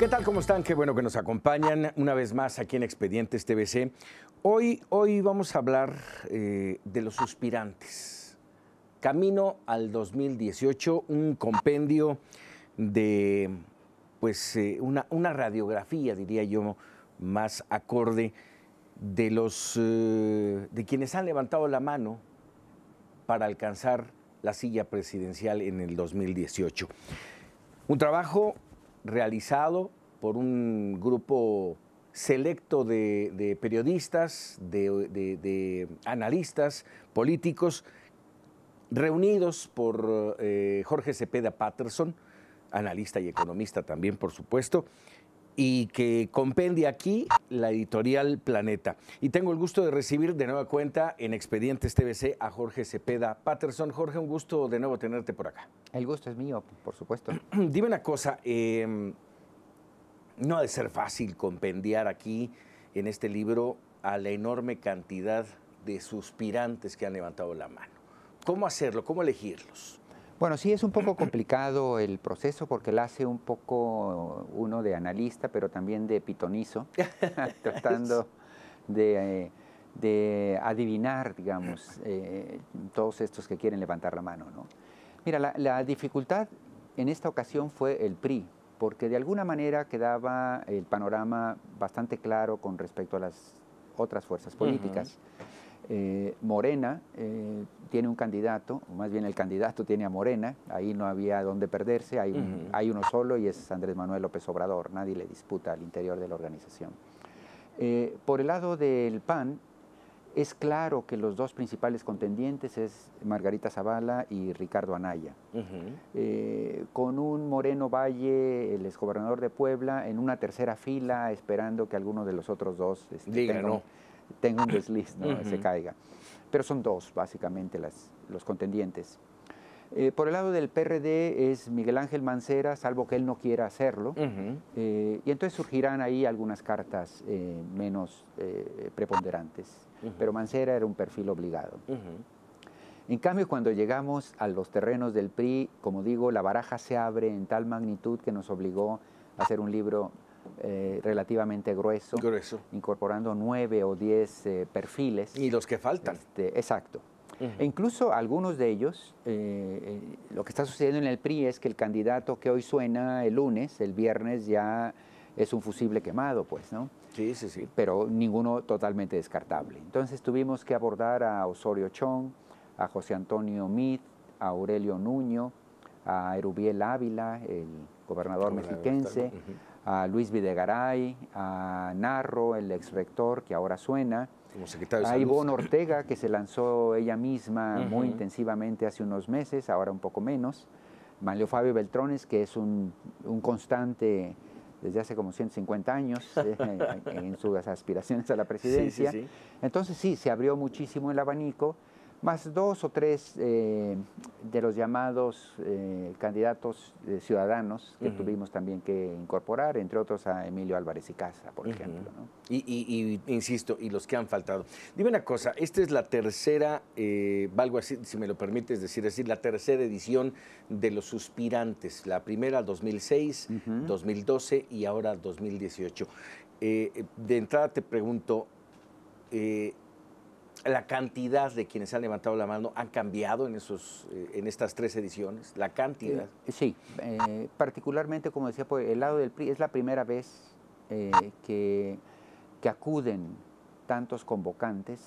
¿Qué tal? ¿Cómo están? Qué bueno que nos acompañan una vez más aquí en Expedientes TVC. Hoy vamos a hablar de los suspirantes. Camino al 2018, un compendio de una radiografía, diría yo, más acorde de quienes han levantado la mano para alcanzar la silla presidencial en el 2018. Un trabajo realizado por un grupo selecto de periodistas, de analistas políticos, reunidos por Jorge Cepeda Patterson, analista y economista también, por supuesto, y que compendia aquí la editorial Planeta. Y tengo el gusto de recibir de nueva cuenta en Expedientes TVC a Jorge Cepeda Patterson. Jorge, un gusto de nuevo tenerte por acá. El gusto es mío, por supuesto. Dime una cosa, no ha de ser fácil compendiar aquí en este libro a la enorme cantidad de suspirantes que han levantado la mano. ¿Cómo hacerlo? ¿Cómo elegirlos? Bueno, sí, es un poco complicado el proceso porque la hace un poco uno de analista, pero también de pitonizo, tratando de adivinar, digamos, todos estos que quieren levantar la mano, ¿no? Mira, la dificultad en esta ocasión fue el PRI, porque de alguna manera quedaba el panorama bastante claro con respecto a las otras fuerzas políticas. Morena tiene un candidato, o más bien el candidato tiene a Morena, ahí no había dónde perderse, hay uno solo y es Andrés Manuel López Obrador, nadie le disputa al interior de la organización. Por el lado del PAN, es claro que los dos principales contendientes es Margarita Zavala y Ricardo Anaya. Con un Moreno Valle, el exgobernador de Puebla, en una tercera fila, esperando que alguno de los otros dos tenga un desliz, ¿no? Se caiga. Pero son dos, básicamente, los contendientes. Por el lado del PRD es Miguel Ángel Mancera, salvo que él no quiera hacerlo. Y entonces surgirán ahí algunas cartas menos preponderantes. Pero Mancera era un perfil obligado. En cambio, cuando llegamos a los terrenos del PRI, como digo, la baraja se abre en tal magnitud que nos obligó a hacer un libro relativamente grueso, incorporando 9 o 10 perfiles. Y los que faltan. Exacto. E incluso algunos de ellos, lo que está sucediendo en el PRI es que el candidato que hoy suena el lunes, el viernes ya es un fusible quemado, pues, ¿no? Sí, sí, sí. Pero ninguno totalmente descartable. Entonces tuvimos que abordar a Osorio Chong, a José Antonio Meade, a Aurelio Nuño, a Erubiel Ávila, el gobernador mexiquense, a Luis Videgaray, a Narro, el exrector que ahora suena, como secretario de a Salud. Ivonne Ortega, que se lanzó ella misma muy intensivamente hace unos meses, ahora un poco menos, Manlio Fabio Beltrones, que es un constante desde hace como 150 años en sus aspiraciones a la presidencia. Sí. Entonces sí, se abrió muchísimo el abanico, más 2 o 3 de los llamados candidatos ciudadanos que tuvimos también que incorporar, entre otros a Emilio Álvarez y Casa, por ejemplo, ¿no? Y insisto, y los que han faltado. Dime una cosa, esta es la tercera, valgo así, si me lo permites decir así, la tercera edición de Los Suspirantes, la primera 2006, 2012 y ahora 2018. De entrada te pregunto, ¿la cantidad de quienes han levantado la mano han cambiado en estas 3 ediciones? ¿La cantidad? Sí, particularmente, como decía, por el lado del PRI, es la primera vez que acuden tantos convocantes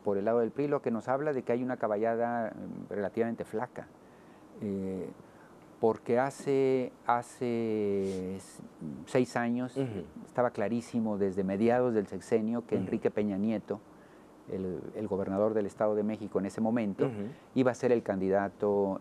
por el lado del PRI, lo que nos habla de que hay una caballada relativamente flaca. Porque hace 6 años estaba clarísimo desde mediados del sexenio que Enrique Peña Nieto, el gobernador del Estado de México en ese momento, iba a ser el candidato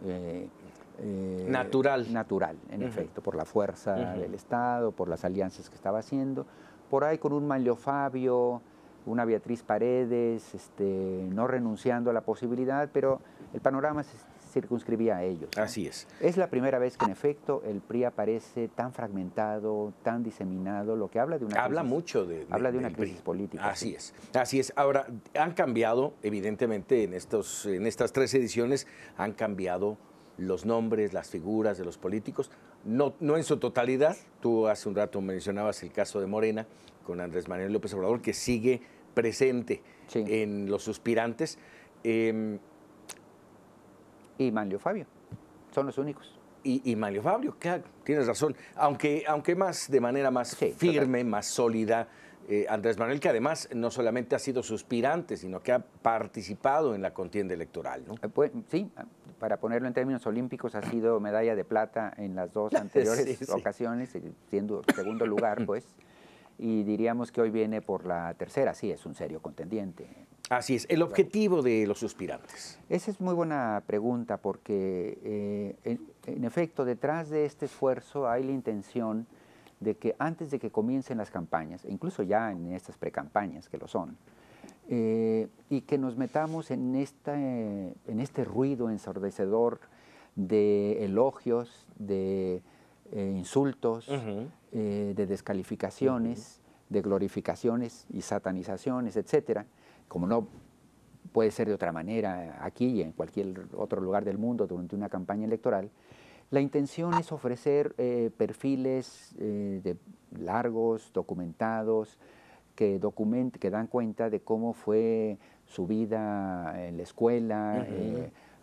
natural, en efecto, por la fuerza del Estado, por las alianzas que estaba haciendo. Por ahí con un Manlio Fabio, una Beatriz Paredes, no renunciando a la posibilidad, pero el panorama se circunscribía a ellos, ¿no? Así es. Es la primera vez que, en efecto, el PRI aparece tan fragmentado, tan diseminado, lo que habla de una crisis política. Así es, así es. Ahora, han cambiado, evidentemente, en estas 3 ediciones, han cambiado los nombres, las figuras de los políticos, no en su totalidad. Tú hace un rato mencionabas el caso de Morena con Andrés Manuel López Obrador, que sigue presente Sí. en los suspirantes. Y Manlio Fabio, son los únicos. Y Manlio Fabio, claro, tienes razón. Aunque más de manera más Sí, firme, más sólida, Andrés Manuel, que además no solamente ha sido suspirante, sino que ha participado en la contienda electoral, ¿no? Pues, sí, para ponerlo en términos olímpicos, ha sido medalla de plata en las dos anteriores Sí, sí. ocasiones, siendo segundo lugar, pues. Y diríamos que hoy viene por la tercera, sí, es un serio contendiente. Así es, el objetivo de los suspirantes. Esa es muy buena pregunta porque, en efecto, detrás de este esfuerzo hay la intención de que antes de que comiencen las campañas, e incluso ya en estas precampañas que lo son, y que nos metamos en este ruido ensordecedor de elogios, de insultos, de descalificaciones, de glorificaciones y satanizaciones, etcétera, como no puede ser de otra manera aquí y en cualquier otro lugar del mundo durante una campaña electoral. La intención es ofrecer perfiles largos, documentados, que dan cuenta de cómo fue su vida en la escuela,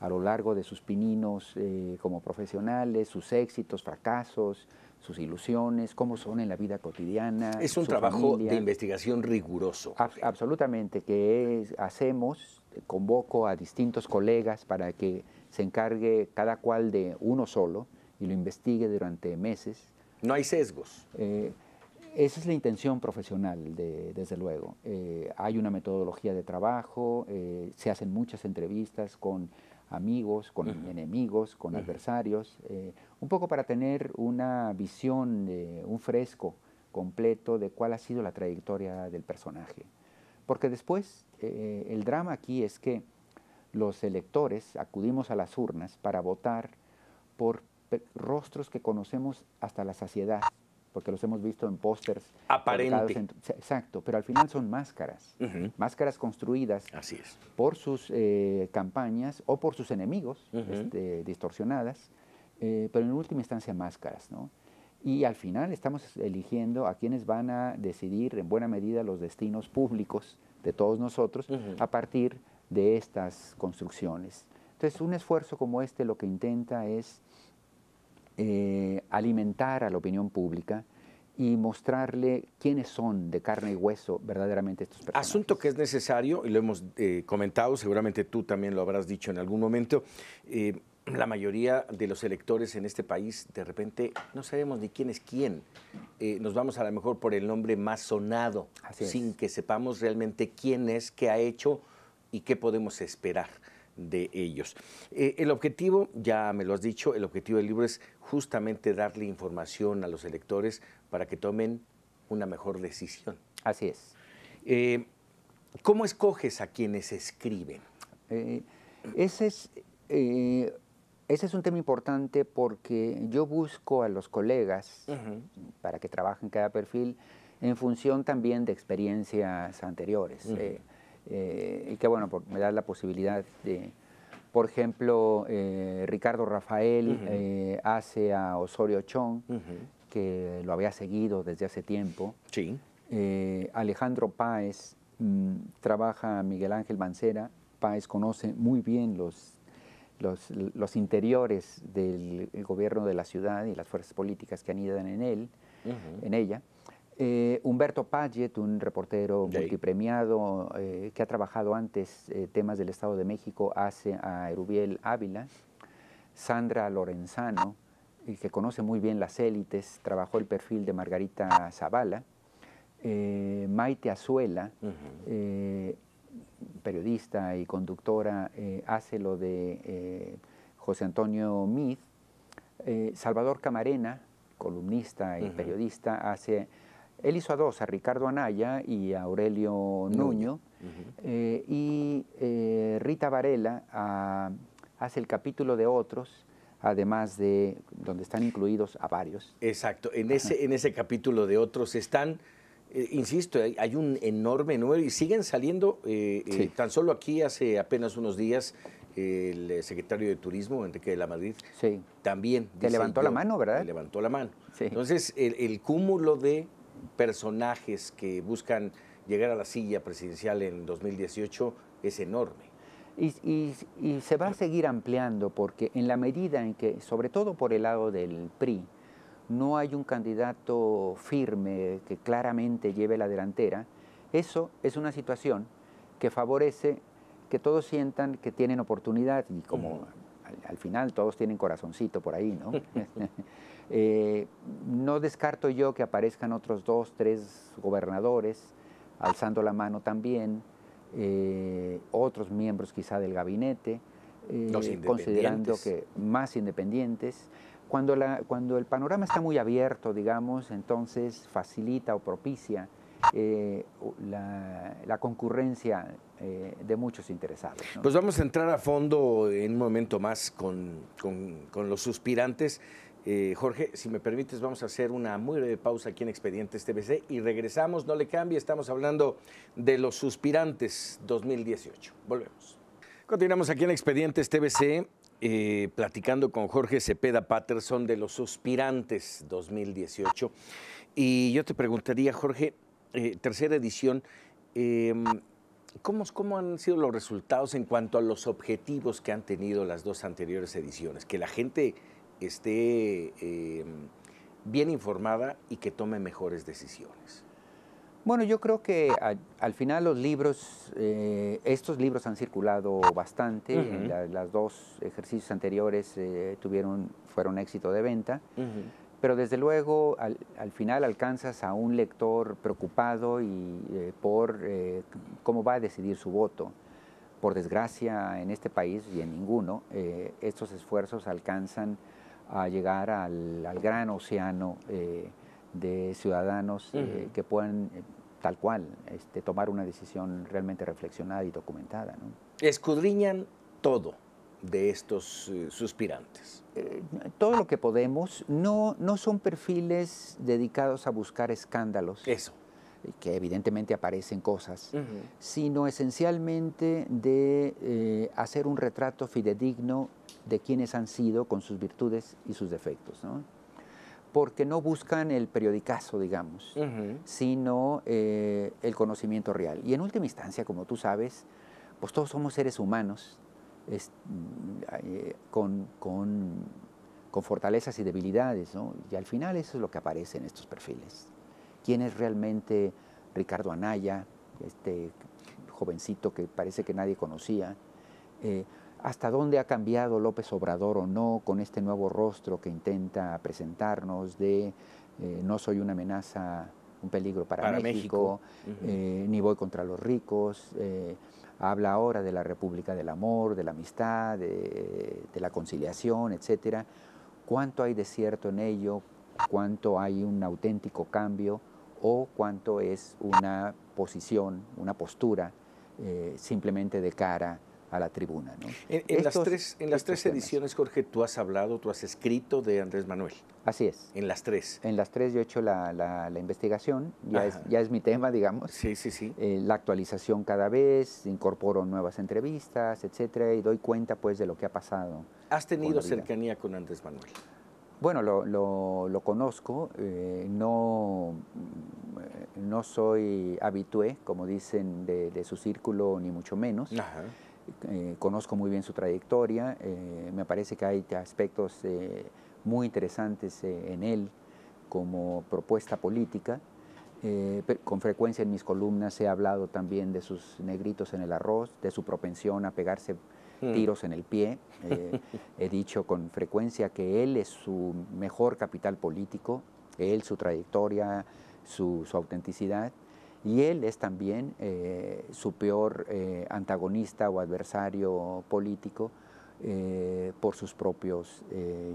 a lo largo de sus pininos como profesionales, sus éxitos, fracasos, sus ilusiones, cómo son en la vida cotidiana. Es un trabajo familia. De investigación riguroso. Absolutamente, que hacemos, convoco a distintos colegas para que se encargue cada cual de uno solo y lo investigue durante meses. No hay sesgos. Esa es la intención profesional, desde luego. Hay una metodología de trabajo, se hacen muchas entrevistas con amigos, con enemigos, con adversarios, un poco para tener una visión, un fresco completo de cuál ha sido la trayectoria del personaje. Porque después, el drama aquí es que los electores acudimos a las urnas para votar por rostros que conocemos hasta la saciedad, porque los hemos visto en pósters. Aparente. Exacto, pero al final son máscaras, máscaras construidas. Así es. Por sus campañas o por sus enemigos, distorsionadas, pero en última instancia máscaras, ¿no? Y al final estamos eligiendo a quienes van a decidir en buena medida los destinos públicos de todos nosotros a partir de estas construcciones. Entonces, un esfuerzo como este lo que intenta es alimentar a la opinión pública y mostrarle quiénes son de carne y hueso verdaderamente estos personajes. Asunto que es necesario, y lo hemos comentado, seguramente tú también lo habrás dicho en algún momento, la mayoría de los electores en este país de repente no sabemos ni quién es quién. Nos vamos a lo mejor por el nombre más sonado, sin que sepamos realmente quién es, qué ha hecho y qué podemos esperar de ellos. El objetivo, ya me lo has dicho, el objetivo del libro es justamente darle información a los electores para que tomen una mejor decisión. Así es. ¿Cómo escoges a quienes escriben? Ese es un tema importante porque yo busco a los colegas para que trabajen cada perfil en función también de experiencias anteriores. Y que bueno, me da la posibilidad de, por ejemplo, Ricardo Rafael hace a Osorio Chong, que lo había seguido desde hace tiempo. Sí. Alejandro Páez trabaja a Miguel Ángel Mancera. Páez conoce muy bien los interiores del gobierno de la ciudad y las fuerzas políticas que anidan en ella. Humberto Payet, un reportero multipremiado que ha trabajado antes temas del Estado de México, hace a Erubiel Ávila. Sandra Lorenzano, que conoce muy bien las élites, trabajó el perfil de Margarita Zavala. Maite Azuela, periodista y conductora, hace lo de José Antonio Meade. Salvador Camarena, columnista y periodista, él hizo a dos, a Ricardo Anaya y a Aurelio Nuño. Y Rita Varela hace el capítulo de Otros, además de donde están incluidos a varios. Exacto, en ese capítulo de Otros están, insisto, hay un enorme número y siguen saliendo, tan solo aquí hace apenas unos días el secretario de Turismo, Enrique de la Madrid, Sí. también. Te levantó la mano, ¿verdad? Levantó la mano. Sí. Entonces, el cúmulo de personajes que buscan llegar a la silla presidencial en 2018 es enorme. Y se va a seguir ampliando porque en la medida en que, sobre todo por el lado del PRI, no hay un candidato firme que claramente lleve la delantera, eso es una situación que favorece que todos sientan que tienen oportunidad y como al final todos tienen corazoncito por ahí, ¿no? No descarto yo que aparezcan otros 2, 3 gobernadores alzando la mano también, otros miembros quizá del gabinete, considerando que más independientes. Cuando el panorama está muy abierto, digamos, entonces facilita o propicia la concurrencia de muchos interesados, ¿no? Pues vamos a entrar a fondo en un momento más con los suspirantes. Jorge, si me permites, vamos a hacer una muy breve pausa aquí en Expedientes TVC y regresamos, no le cambie, estamos hablando de los suspirantes 2018. Volvemos. Continuamos aquí en Expedientes TVC. Platicando con Jorge Cepeda Patterson de los suspirantes 2018. Y yo te preguntaría, Jorge, tercera edición, ¿cómo han sido los resultados en cuanto a los objetivos que han tenido las 2 anteriores ediciones? Que la gente esté bien informada y que tome mejores decisiones. Bueno, yo creo que al final los libros, estos libros han circulado bastante. En las 2 ejercicios anteriores fueron éxito de venta. Pero desde luego al final alcanzas a un lector preocupado y por cómo va a decidir su voto. Por desgracia, en este país y en ninguno, estos esfuerzos alcanzan a llegar al gran océano de ciudadanos que puedan tal cual tomar una decisión realmente reflexionada y documentada, ¿no? Escudriñan todo de estos suspirantes. Todo lo que podemos. No son perfiles dedicados a buscar escándalos. Eso. Que evidentemente aparecen cosas, sino esencialmente de hacer un retrato fidedigno de quienes han sido con sus virtudes y sus defectos, ¿no? Porque no buscan el periodicazo, digamos, sino el conocimiento real. Y en última instancia, como tú sabes, pues todos somos seres humanos con fortalezas y debilidades, ¿no? Y al final eso es lo que aparece en estos perfiles. ¿Quién es realmente Ricardo Anaya, este jovencito que parece que nadie conocía? ¿Hasta dónde ha cambiado López Obrador o no con este nuevo rostro que intenta presentarnos de no soy una amenaza, un peligro para México. Ni voy contra los ricos? Habla ahora de la República del Amor, de la amistad, de la conciliación, etcétera. ¿Cuánto hay de cierto en ello? ¿Cuánto hay un auténtico cambio? ¿O cuánto es una posición, una postura simplemente de cara a la tribuna, ¿no? En las tres ediciones, Jorge, tú has escrito de Andrés Manuel. Así es. En las 3. En las 3 yo he hecho la investigación, ya es mi tema, digamos. Sí, sí, sí. La actualización cada vez, incorporo nuevas entrevistas, etcétera, y doy cuenta pues de lo que ha pasado. ¿Has tenido cercanía con Andrés Manuel? Bueno, lo conozco, no soy habitué, como dicen, de su círculo, ni mucho menos. Conozco muy bien su trayectoria, me parece que hay aspectos muy interesantes en él como propuesta política. Con frecuencia en mis columnas he hablado también de sus negritos en el arroz, de su propensión a pegarse tiros en el pie. He dicho con frecuencia que él es su mejor capital político, él, su trayectoria, su autenticidad, y él es también su peor antagonista o adversario político por sus propios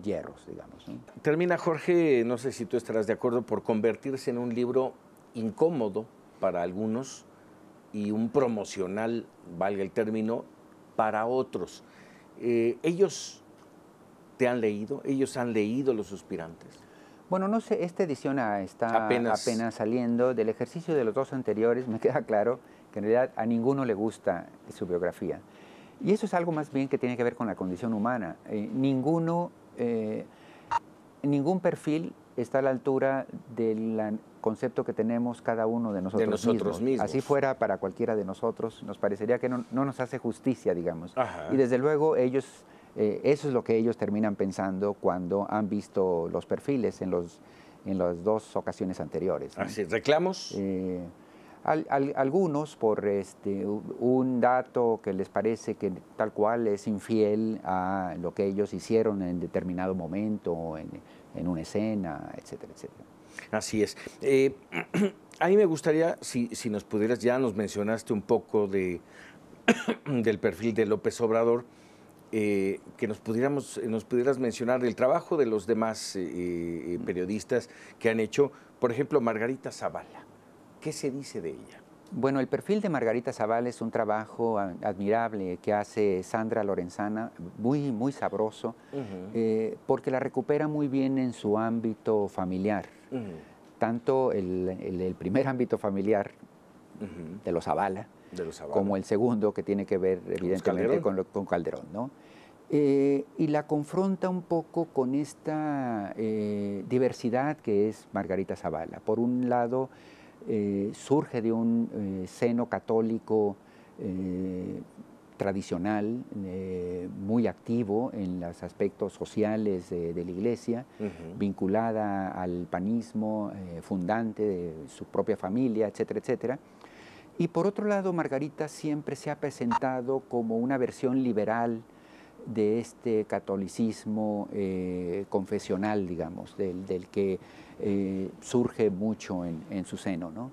hierros, digamos, ¿no? Termina, Jorge, no sé si tú estarás de acuerdo, por convertirse en un libro incómodo para algunos y un promocional, valga el término, para otros. ¿Ellos te han leído? ¿Ellos han leído Los Suspirantes? Bueno, no sé, esta edición está apenas saliendo. Del ejercicio de los 2 anteriores me queda claro que en realidad a ninguno le gusta su biografía. Y eso es algo más bien que tiene que ver con la condición humana. Ningún perfil está a la altura del concepto que tenemos cada uno de nosotros mismos. Así fuera para cualquiera de nosotros, nos parecería que no nos hace justicia, digamos. Ajá. Y desde luego ellos, eso es lo que ellos terminan pensando cuando han visto los perfiles en las dos ocasiones anteriores, ¿no? Así, ¿reclamos? Algunos por un dato que les parece que tal cual es infiel a lo que ellos hicieron en determinado momento, en una escena, etcétera, etcétera. Así es. A mí me gustaría, si nos pudieras, ya nos mencionaste un poco del perfil de López Obrador, que nos pudieras mencionar el trabajo de los demás periodistas que han hecho, por ejemplo, Margarita Zavala. ¿Qué se dice de ella? Bueno, el perfil de Margarita Zavala es un trabajo admirable que hace Sandra Lorenzana, muy, muy sabroso, porque la recupera muy bien en su ámbito familiar. Tanto el primer ámbito familiar de los Zavala, como el segundo, que tiene que ver evidentemente con Calderón, ¿no? Y la confronta un poco con esta diversidad que es Margarita Zavala. Por un lado, surge de un seno católico tradicional, muy activo en los aspectos sociales de la Iglesia, vinculada al panismo, fundante de su propia familia, etcétera, etcétera. Y por otro lado, Margarita siempre se ha presentado como una versión liberal de este catolicismo confesional, digamos, del que surge mucho en su seno, ¿no?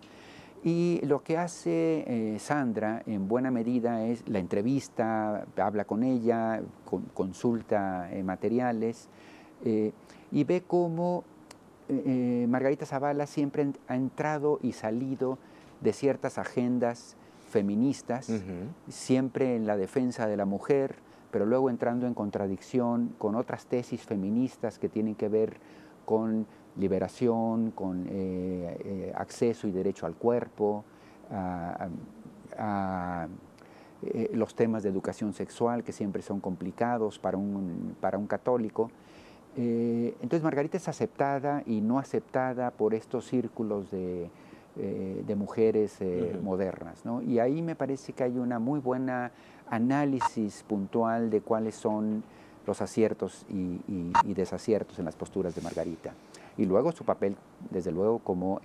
Y lo que hace Sandra, en buena medida, es la entrevista, habla con ella, consulta materiales, y ve cómo Margarita Zavala siempre ha entrado y salido de ciertas agendas feministas, siempre en la defensa de la mujer, pero luego entrando en contradicción con otras tesis feministas que tienen que ver con liberación, con acceso y derecho al cuerpo, los temas de educación sexual, que siempre son complicados para un católico. Entonces Margarita es aceptada y no aceptada por estos círculos de mujeres modernas, ¿no? Y ahí me parece que hay una muy buena análisis puntual de cuáles son los aciertos y desaciertos en las posturas de Margarita. Y luego su papel, desde luego, como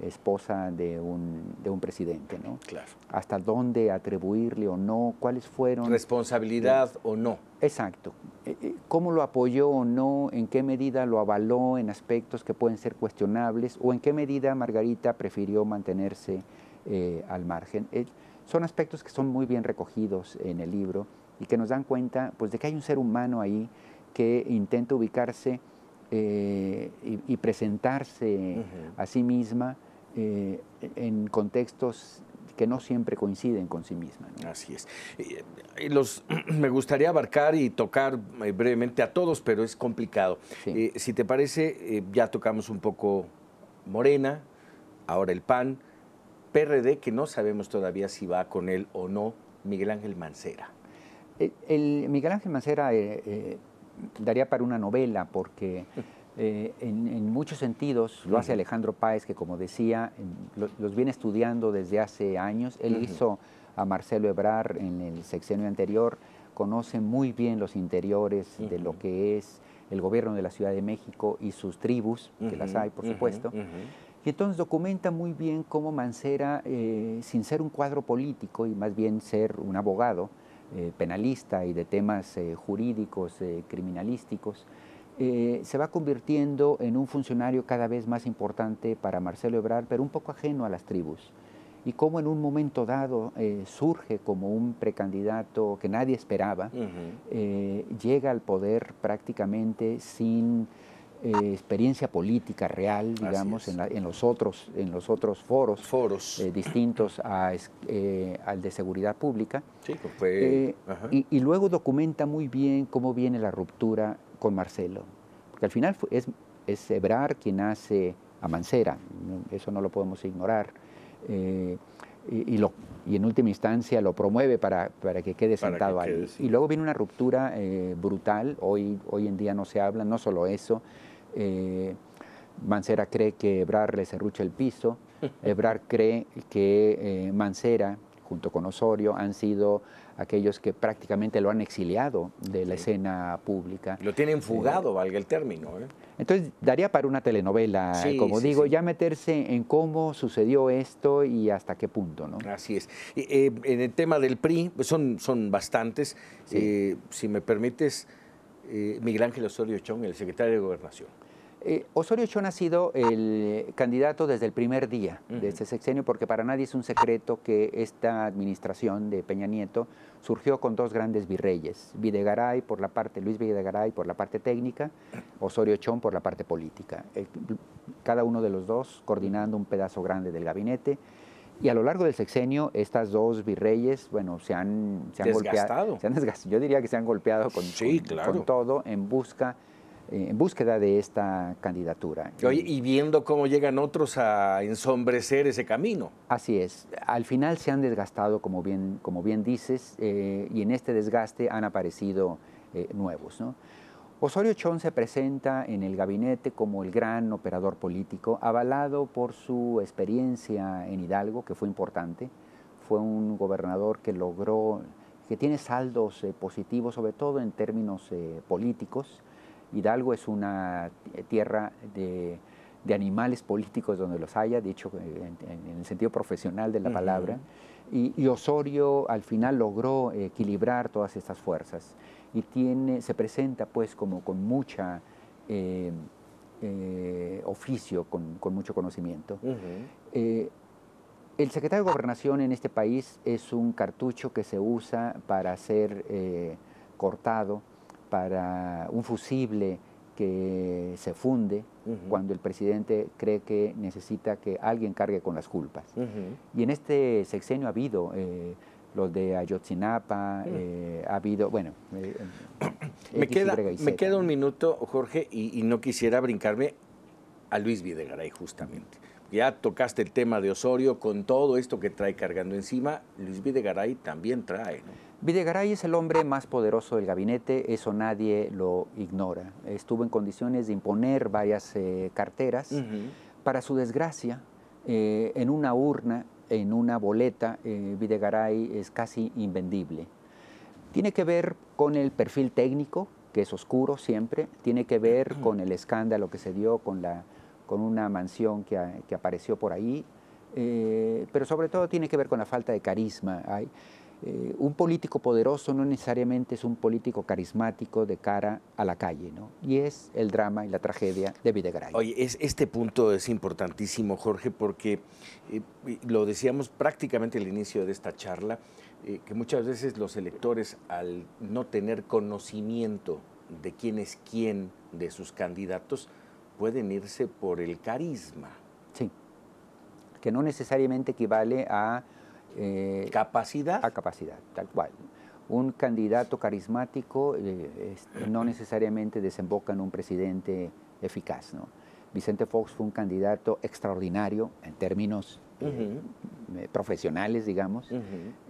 esposa de un presidente, ¿no? Claro. Hasta dónde atribuirle o no, cuáles fueron... Responsabilidad o no. Exacto. ¿Cómo lo apoyó o no? ¿En qué medida lo avaló en aspectos que pueden ser cuestionables? ¿O en qué medida Margarita prefirió mantenerse al margen? Son aspectos que son muy bien recogidos en el libro y que nos dan cuenta, pues, de que hay un ser humano ahí que intenta ubicarse y presentarse a sí misma en contextos que no siempre coinciden con sí misma, ¿no? Así es. Me gustaría abarcar y tocar brevemente a todos, pero es complicado. Sí. Si te parece, ya tocamos un poco Morena, ahora el PAN, PRD, que no sabemos todavía si va con él o no, Miguel Ángel Mancera. Miguel Ángel Mancera daría para una novela, porque en muchos sentidos lo hace Alejandro Páez, que, como decía, los viene estudiando desde hace años. Él hizo a Marcelo Ebrard en el sexenio anterior, conoce muy bien los interiores de lo que es el gobierno de la Ciudad de México y sus tribus, que las hay, por supuesto. Y entonces documenta muy bien cómo Mancera, sin ser un cuadro político y más bien ser un abogado penalista y de temas jurídicos, criminalísticos, se va convirtiendo en un funcionario cada vez más importante para Marcelo Ebrard, pero un poco ajeno a las tribus. Y cómo en un momento dado surge como un precandidato que nadie esperaba, llega al poder prácticamente sin experiencia política real, digamos, en los otros foros. Distintos al de seguridad pública. Sí, fue, y luego documenta muy bien cómo viene la ruptura con Marcelo, porque al final es Ebrard quien hace a Mancera, eso no lo podemos ignorar. y en última instancia lo promueve para que quede sentado ahí. Sí. Y luego viene una ruptura brutal, hoy en día no se habla, no solo eso. Mancera cree que Ebrard le serrucha el piso, Ebrard cree que Mancera, junto con Osorio, han sido aquellos que prácticamente lo han exiliado de la escena pública. Lo tienen fugado, valga el término. Entonces, daría para una telenovela, como digo, ya meterse en cómo sucedió esto y hasta qué punto, ¿no? Así es. En el tema del PRI, pues son bastantes. Sí. Si me permites, Miguel Ángel Osorio Chong, el secretario de Gobernación. Osorio Chong ha sido el candidato desde el primer día de este sexenio, porque para nadie es un secreto que esta administración de Peña Nieto surgió con dos grandes virreyes, Videgaray por la parte, Luis Videgaray por la parte técnica, Osorio Chong por la parte política. Cada uno de los dos coordinando un pedazo grande del gabinete. Y a lo largo del sexenio, estas dos virreyes, bueno, se han golpeado. Yo diría que se han golpeado con todo en búsqueda de esta candidatura. Oye, y viendo cómo llegan otros a ensombrecer ese camino. Así es. Al final se han desgastado, como bien dices, y en este desgaste han aparecido nuevos, ¿no? Osorio Chong se presenta en el gabinete como el gran operador político, avalado por su experiencia en Hidalgo, que fue importante. Fue un gobernador que tiene saldos positivos, sobre todo en términos políticos. Hidalgo es una tierra de animales políticos donde los haya, dicho en el sentido profesional de la palabra, y Osorio al final logró equilibrar todas estas fuerzas y se presenta pues como con mucha oficio, con mucho conocimiento. El secretario de Gobernación en este país es un cartucho que se usa para ser cortado, para un fusible que se funde cuando el presidente cree que necesita que alguien cargue con las culpas. Y en este sexenio ha habido los de Ayotzinapa, ha habido, bueno... me queda un minuto, Jorge, y no quisiera brincarme a Luis Videgaray, justamente. Ya tocaste el tema de Osorio, con todo esto que trae cargando encima, Luis Videgaray también trae, ¿no? Videgaray es el hombre más poderoso del gabinete, eso nadie lo ignora. Estuvo en condiciones de imponer varias carteras. Para su desgracia, en una urna, en una boleta, Videgaray es casi invendible. Tiene que ver con el perfil técnico, que es oscuro siempre, tiene que ver con el escándalo que se dio con una mansión que apareció por ahí, pero sobre todo tiene que ver con la falta de carisma. Un político poderoso no necesariamente es un político carismático de cara a la calle, ¿no? Y es el drama y la tragedia de Videgaray. Oye, este punto es importantísimo, Jorge, porque lo decíamos prácticamente al inicio de esta charla, que muchas veces los electores, al no tener conocimiento de quién es quién de sus candidatos, pueden irse por el carisma. Sí, que no necesariamente equivale a... capacidad. A capacidad, tal cual. Un candidato carismático no necesariamente desemboca en un presidente eficaz, ¿no? Vicente Fox fue un candidato extraordinario en términos profesionales, digamos.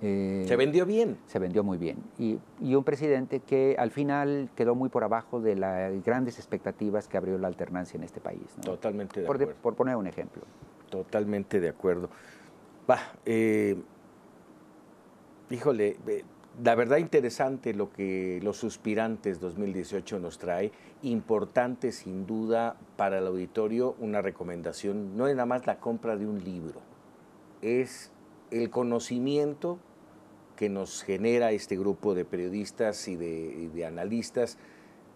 Se vendió bien. Se vendió muy bien. Y un presidente que al final quedó muy por abajo de las grandes expectativas que abrió la alternancia en este país, ¿no? Totalmente de acuerdo. Por poner un ejemplo. Totalmente de acuerdo. Híjole, la verdad interesante lo que los suspirantes 2018 nos trae, importante sin duda para el auditorio, una recomendación, no es nada más la compra de un libro, es el conocimiento que nos genera este grupo de periodistas y de analistas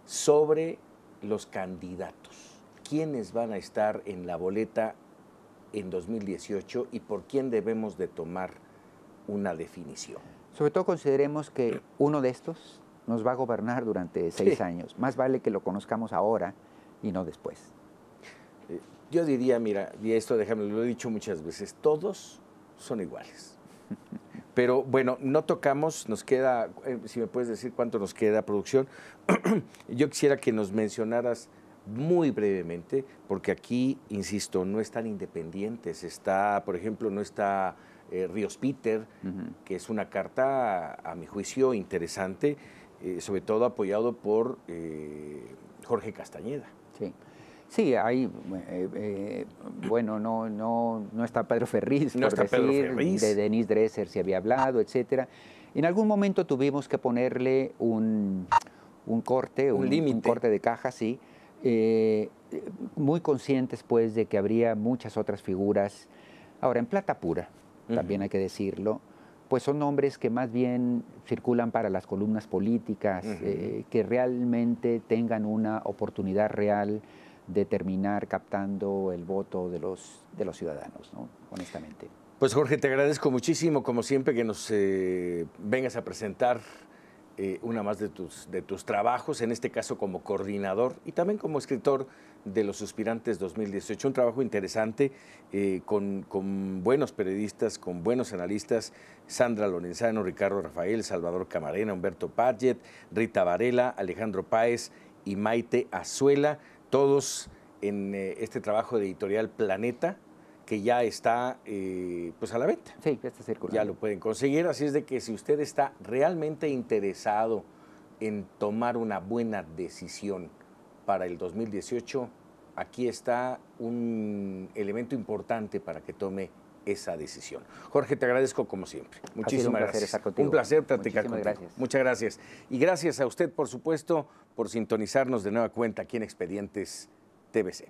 sobre los candidatos, quiénes van a estar en la boleta en 2018 y por quién debemos de tomar una definición. Sobre todo consideremos que uno de estos nos va a gobernar durante 6 años. Más vale que lo conozcamos ahora y no después. Yo diría, mira, y esto déjame, lo he dicho muchas veces, todos son iguales. Pero bueno, no tocamos, nos queda, si me puedes decir cuánto nos queda, producción. Yo quisiera que nos mencionaras muy brevemente, porque aquí, insisto, no están independientes. Está, por ejemplo, no está Ríos Peter, que es una carta, a mi juicio, interesante, sobre todo apoyado por Jorge Castañeda. Sí. Sí, hay, bueno, no está Pedro Ferriz, No por está decir, Pedro Ferriz. de Denise Dresser se había hablado, etcétera. En algún momento tuvimos que ponerle un corte, Un límite. un corte de caja, sí, muy conscientes pues de que habría muchas otras figuras. Ahora, en plata pura, también hay que decirlo, pues son nombres que más bien circulan para las columnas políticas, que realmente tengan una oportunidad real de terminar captando el voto de los ciudadanos, ¿no? Honestamente. Pues Jorge, te agradezco muchísimo, como siempre, que nos vengas a presentar una más de tus trabajos, en este caso como coordinador y también como escritor de Los Suspirantes 2018. Un trabajo interesante con buenos periodistas, con buenos analistas, Sandra Lorenzano, Ricardo Rafael, Salvador Camarena, Humberto Padgett, Rita Varela, Alejandro Páez y Maite Azuela, todos en este trabajo de editorial Planeta, que ya está pues a la venta. Sí, ya está circulando. Ya lo pueden conseguir, así es de que si usted está realmente interesado en tomar una buena decisión para el 2018, aquí está un elemento importante para que tome esa decisión. Jorge, te agradezco como siempre. Muchísimas gracias. Estar contigo. Un placer platicar contigo. Gracias. Muchas gracias. Y gracias a usted, por supuesto, por sintonizarnos de nueva cuenta aquí en Expedientes TVC.